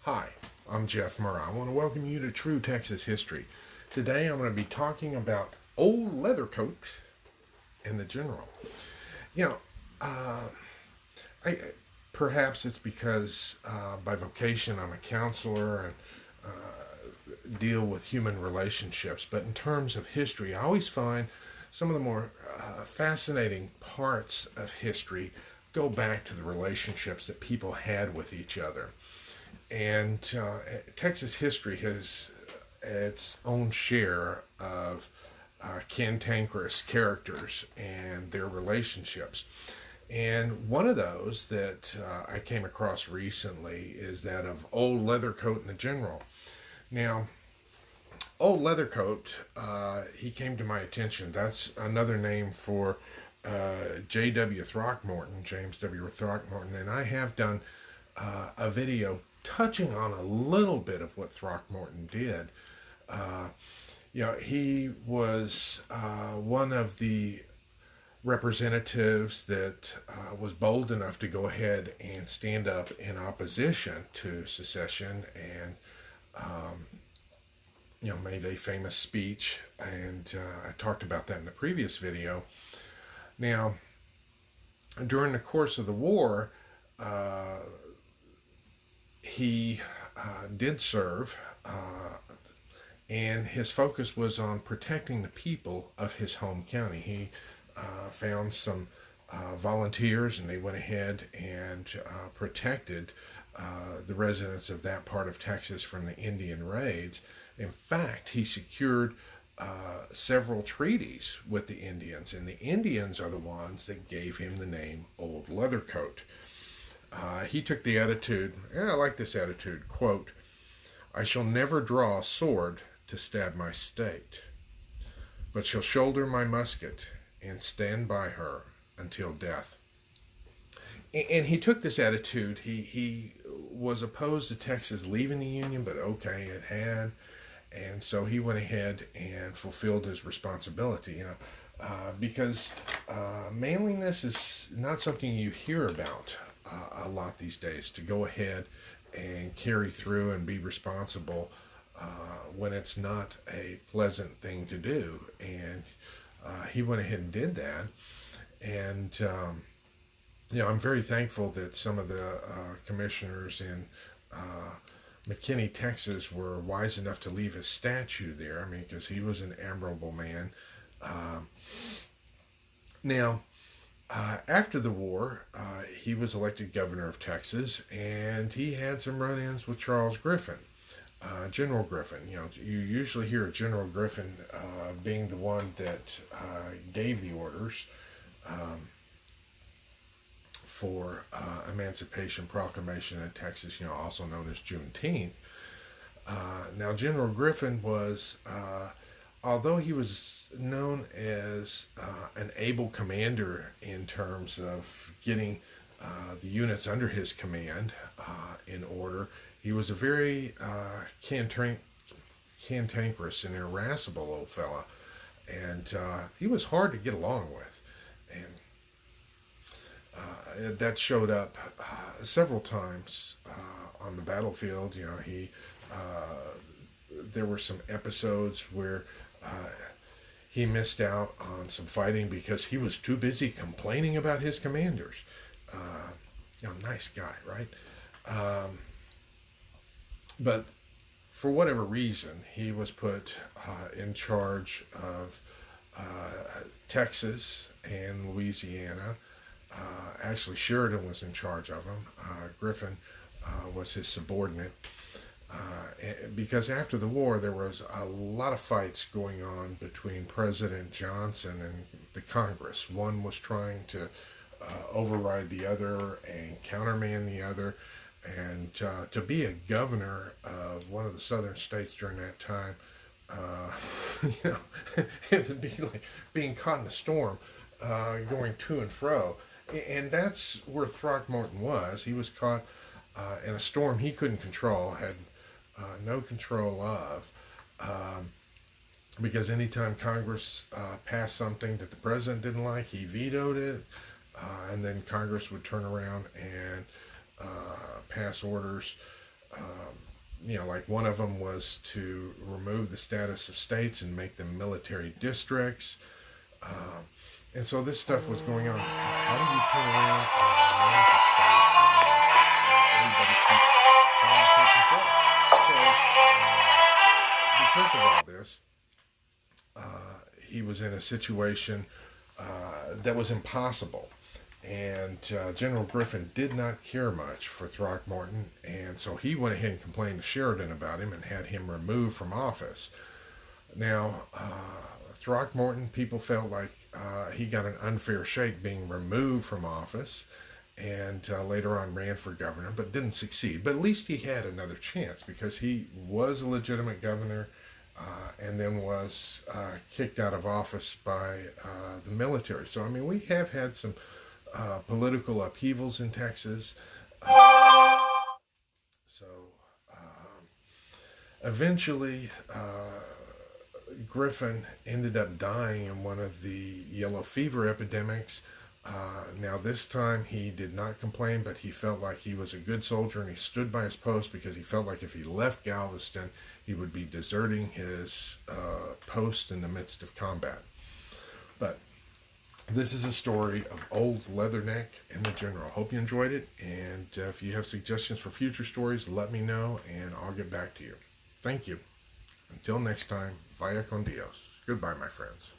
Hi, I'm Jeff Murrah. I want to welcome you to True Texas History. Today I'm going to be talking about Old Leathercoat and the General. You know, I perhaps it's because by vocation I'm a counselor and deal with human relationships, but in terms of history, I always find some of the more fascinating parts of history go back to the relationships that people had with each other. And Texas history has its own share of cantankerous characters and their relationships. And one of those that I came across recently is that of Old Leathercoat and the General. Now, Old Leathercoat, he came to my attention. That's another name for J.W. Throckmorton, James W. Throckmorton, and I have done a video touching on a little bit of what Throckmorton did. He was one of the representatives that was bold enough to go ahead and stand up in opposition to secession and made a famous speech, and I talked about that in the previous video. Now, during the course of the war, he did serve, and his focus was on protecting the people of his home county. He found some volunteers, and they went ahead and protected the residents of that part of Texas from the Indian raids. In fact, he secured several treaties with the Indians, and the Indians are the ones that gave him the name Old Leathercoat. He took the attitude, and I like this attitude, quote, "I shall never draw a sword to stab my state, but shall shoulder my musket and stand by her until death." And he took this attitude. He was opposed to Texas leaving the Union, but okay, it had. And so he went ahead and fulfilled his responsibility, because manliness is not something you hear about a lot these days, to go ahead and carry through and be responsible when it's not a pleasant thing to do. And he went ahead and did that. And, I'm very thankful that some of the commissioners in McKinney, Texas, were wise enough to leave his statue there. I mean, because he was an admirable man. After the war, he was elected governor of Texas, and he had some run-ins with Charles Griffin, General Griffin. You usually hear of General Griffin being the one that gave the orders for Emancipation Proclamation in Texas, also known as Juneteenth. Now, General Griffin was, although he was known as an able commander in terms of getting the units under his command in order, he was a very cantankerous and irascible old fella, and he was hard to get along with. And that showed up several times on the battlefield. There were some episodes where he missed out on some fighting because he was too busy complaining about his commanders. Nice guy, right? But for whatever reason, he was put in charge of Texas and Louisiana. Actually, Sheridan was in charge of him. Griffin was his subordinate. Because after the war, there was a lot of fights going on between President Johnson and the Congress. One was trying to override the other and countermand the other. And to be a governor of one of the southern states during that time, it would be like being caught in a storm, going to and fro. And that's where Throckmorton was. He was caught in a storm he couldn't control, had no control of, because anytime Congress passed something that the president didn't like, he vetoed it, and then Congress would turn around and pass orders like one of them was to remove the status of states and make them military districts. And so this stuff was going on. How do you turn around and manage a state when everybody keeps trying to take control? So, because of all this, he was in a situation that was impossible. And General Griffin did not care much for Throckmorton, and so he went ahead and complained to Sheridan about him and had him removed from office. Now, Throckmorton, people felt like he got an unfair shake being removed from office, and later on ran for governor, but didn't succeed. But at least he had another chance, because he was a legitimate governor, and then was kicked out of office by the military. So, I mean, we have had some political upheavals in Texas. So eventually, Griffin ended up dying in one of the yellow fever epidemics. Now, this time he did not complain, but he felt like he was a good soldier, and he stood by his post because he felt like if he left Galveston, he would be deserting his post in the midst of combat. But this is a story of Old Leatherneck and the General. Hope you enjoyed it, and if you have suggestions for future stories, let me know, and I'll get back to you. Thank you. Until next time, vaya con Dios. Goodbye, my friends.